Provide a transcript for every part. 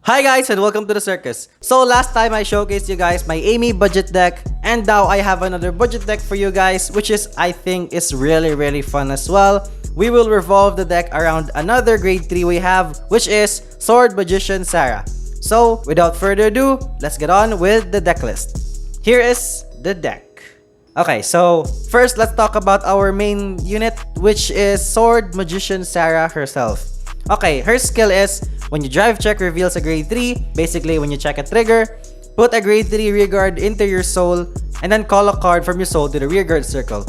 Hi guys and welcome to the circus. So last time I showcased you guys my Amy budget deck, and now I have another budget deck for you guys, which is I think is really fun as well. We will revolve the deck around another grade 3 we have, which is Sword Magician Sarah. So without further ado, let's get on with the deck list. Here is the deck. Okay, so first let's talk about our main unit, which is Sword Magician Sarah herself. Okay, her skill is when you drive check reveals a grade 3, basically when you check a trigger, put a grade 3 rearguard into your soul, and then call a card from your soul to the rearguard circle.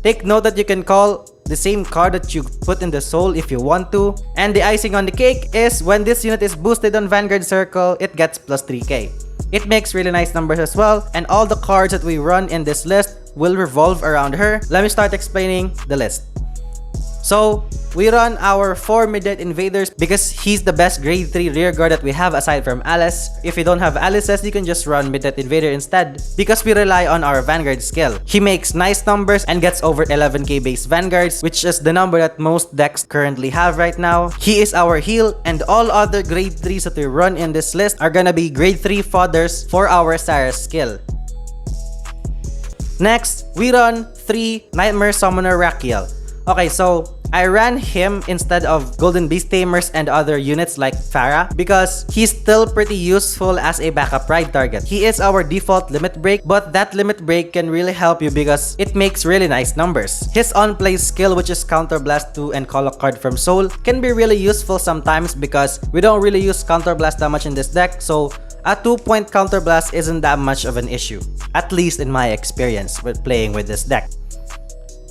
Take note that you can call the same card that you put in the soul if you want to. And the icing on the cake is when this unit is boosted on Vanguard Circle, it gets plus 3k. It makes really nice numbers as well, and all the cards that we run in this list will revolve around her. Let me start explaining the list. So, we run our 4 Midnight Invaders because he's the best grade 3 rearguard that we have aside from Alice. If you don't have Alice's, you can just run Midnight Invader instead because we rely on our Vanguard skill. He makes nice numbers and gets over 11k base Vanguards, which is the number that most decks currently have right now. He is our heal, and all other grade 3s that we run in this list are gonna be grade 3 fodders for our Sarah's skill. Next, we run 3 Nightmare Summoner Rakiel. Okay, so I ran him instead of Golden Beast Tamers and other units like Farah because he's still pretty useful as a backup ride target. He is our default limit break, but that limit break can really help you because it makes really nice numbers. His on-play skill, which is Counter Blast 2 and call a card from Soul, can be really useful sometimes because we don't really use Counter Blast that much in this deck, so a 2-point Counter Blast isn't that much of an issue, at least in my experience with playing with this deck.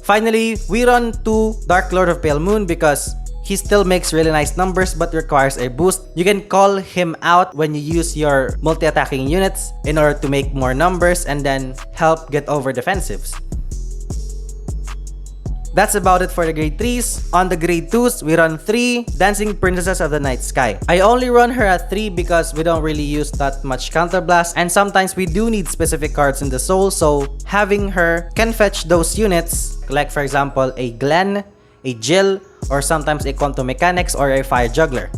Finally, we run 2 Dark Lord of Pale Moon because he still makes really nice numbers but requires a boost. You can call him out when you use your multi-attacking units in order to make more numbers and then help get over defensives. That's about it for the grade 3s. On the grade 2s, we run 3 Dancing Princesses of the Night Sky. I only run her at 3 because we don't really use that much Counter Blast, and sometimes we do need specific cards in the soul, so having her can fetch those units, like for example a Glenn, a Jill, or sometimes a Quantum Mechanics or a Fire Juggler.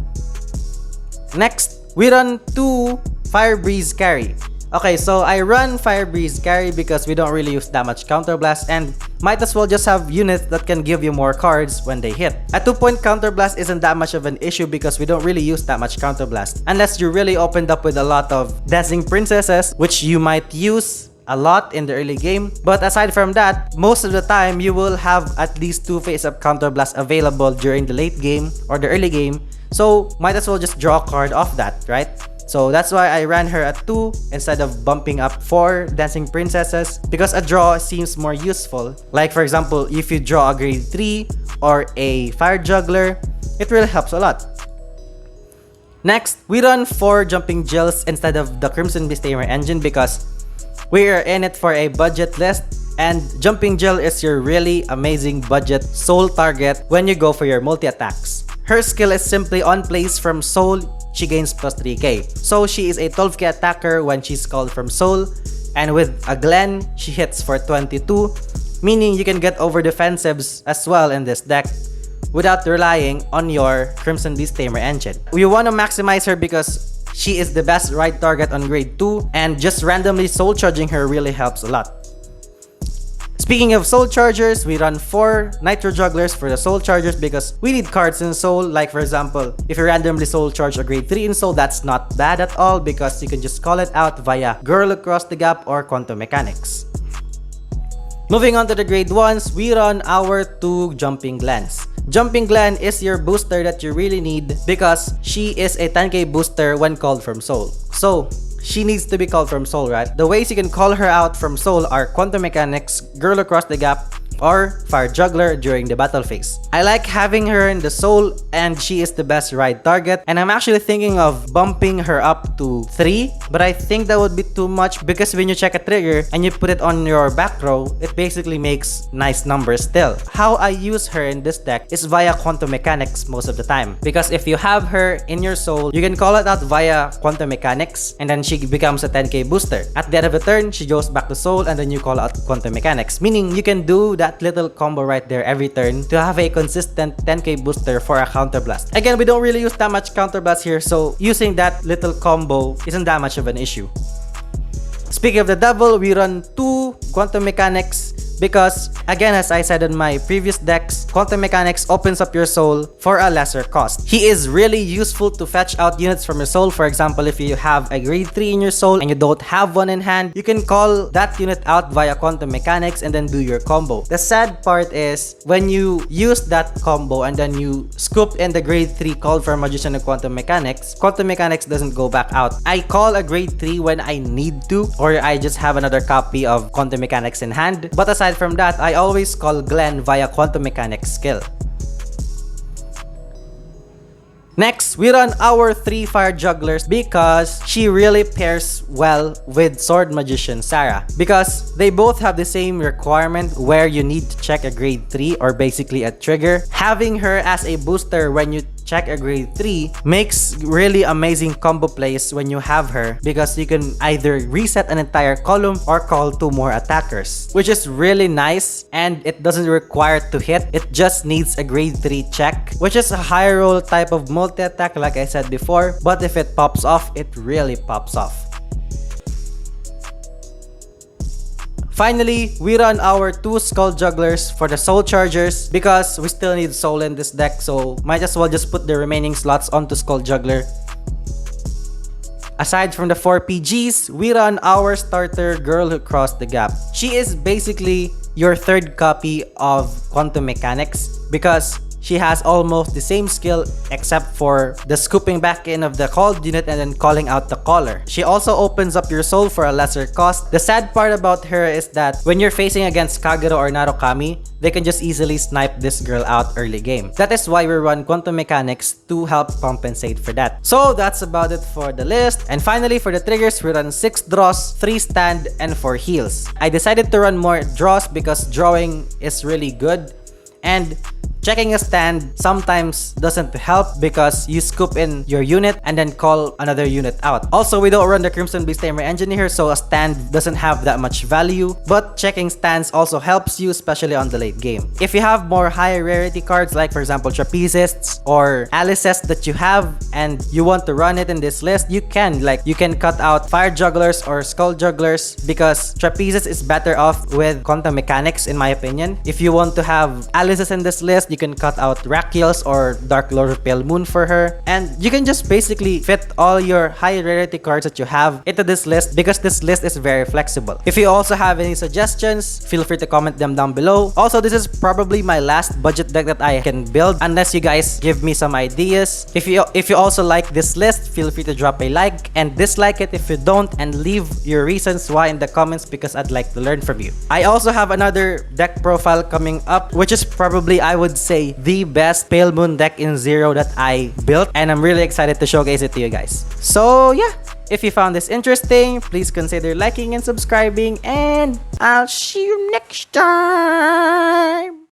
Next, we run 2 Fire Breeze Carry. Okay, so I run Fire Breeze Carry because we don't really use that much Counter Blast and might as well just have units that can give you more cards when they hit. A 2-point Counter Blast isn't that much of an issue because we don't really use that much Counter Blast unless you really opened up with a lot of Dancing Princesses, which you might use a lot in the early game. But aside from that, most of the time you will have at least 2 face-up Counter Blast available during the late game or the early game, so might as well just draw a card off that, right? So that's why I ran her at 2 instead of bumping up 4 Dancing Princesses because a draw seems more useful. Like for example, if you draw a grade 3 or a Fire Juggler, it really helps a lot. Next, we run 4 Jumping Jills instead of the Crimson Beast Tamer engine because we are in it for a budget list, and Jumping Jill is your really amazing budget soul target when you go for your multi-attacks. Her skill is simply on plays from soul, she gains plus 3k. So she is a 12k attacker when she's called from soul, and with a Glenn, she hits for 22, meaning you can get over defensives as well in this deck without relying on your Crimson Beast Tamer engine. We want to maximize her because she is the best ride target on grade 2, and just randomly soul charging her really helps a lot. Speaking of soul chargers, we run 4 Nitro Jugglers for the soul chargers because we need cards in soul. Like for example, if you randomly soul charge a grade 3 in soul, that's not bad at all because you can just call it out via Girl Across the Gap or Quantum Mechanics. Moving on to the grade 1s, we run our 2 Jumping Glens. Jumping Glen is your booster that you really need because she is a 10k booster when called from soul. So she needs to be called from soul, right? The ways you can call her out from soul are Quantum Mechanics, Girl Across the Gap, or Fire Juggler during the battle phase. I like having her in the soul and she is the best ride target, and I'm actually thinking of bumping her up to 3, but I think that would be too much because when you check a trigger and you put it on your back row, it basically makes nice numbers still. How I use her in this deck is via Quantum Mechanics most of the time because if you have her in your soul, you can call it out via Quantum Mechanics and then she becomes a 10k booster. At the end of the turn, she goes back to soul and then you call out Quantum Mechanics, meaning you can do that little combo right there every turn to have a consistent 10k booster for a counterblast. Again, we don't really use that much counterblast here, so using that little combo isn't that much of an issue. Speaking of the devil, we run 2 quantum mechanics because, again, as I said in my previous decks, quantum mechanics opens up your soul for a lesser cost. He is really useful to fetch out units from your soul. For example, if you have a grade 3 in your soul and you don't have one in hand, you can call that unit out via quantum mechanics and then do your combo. The sad part is when you use that combo and then you scoop in the grade 3 called for magician and quantum mechanics doesn't go back out. I call a grade 3 when I need to, or I just have another copy of quantum mechanics in hand. But aside from that, I always call Glenn via quantum mechanics skill. Next, we run our 3 fire jugglers because she really pairs well with sword magician Sarah, because they both have the same requirement where you need to check a grade 3 or basically a trigger. Having her as a booster when you check a grade 3 makes really amazing combo plays when you have her, because you can either reset an entire column or call 2 more attackers, which is really nice, and it doesn't require to hit. It just needs a grade 3 check, which is a high roll type of multi-attack like I said before, but if it pops off, it really pops off. Finally, we run our 2 skull jugglers for the soul chargers because we still need soul in this deck, so might as well just put the remaining slots onto skull juggler. Aside from the 4 PGs, we run our starter Girl Who Crossed the Gap. She is basically your third copy of quantum mechanics because she has almost the same skill except for the scooping back in of the called unit and then calling out the caller. She also opens up your soul for a lesser cost. The sad part about her is that when you're facing against Kagero or Narukami, they can just easily snipe this girl out early game. That is why we run quantum mechanics to help compensate for that. So that's about it for the list. And finally, for the triggers, we run 6 draws, 3 stand, and 4 heals. I decided to run more draws because drawing is really good, and checking a stand sometimes doesn't help because you scoop in your unit and then call another unit out. Also, we don't run the Crimson Beast Tamer engine here, so a stand doesn't have that much value, but checking stands also helps you, especially on the late game. If you have more high rarity cards like for example Trapezists or Alices that you have and you want to run it in this list, you can cut out Fire Jugglers or Skull Jugglers because Trapezist is better off with quantum mechanics in my opinion. If you want to have Alices in this list, you can cut out Rakiels or Dark Lord of Pale Moon for her, and you can just basically fit all your high rarity cards that you have into this list because this list is very flexible. If you also have any suggestions, feel free to comment them down below. Also, this is probably my last budget deck that I can build unless you guys give me some ideas. If you also like this list, feel free to drop a like and dislike it if you don't, and leave your reasons why in the comments because I'd like to learn from you. I also have another deck profile coming up, which is probably, I would say, the best Pale Moon deck in Zero that I built, and I'm really excited to showcase it to you guys. So yeah, if you found this interesting, please consider liking and subscribing, and I'll see you next time.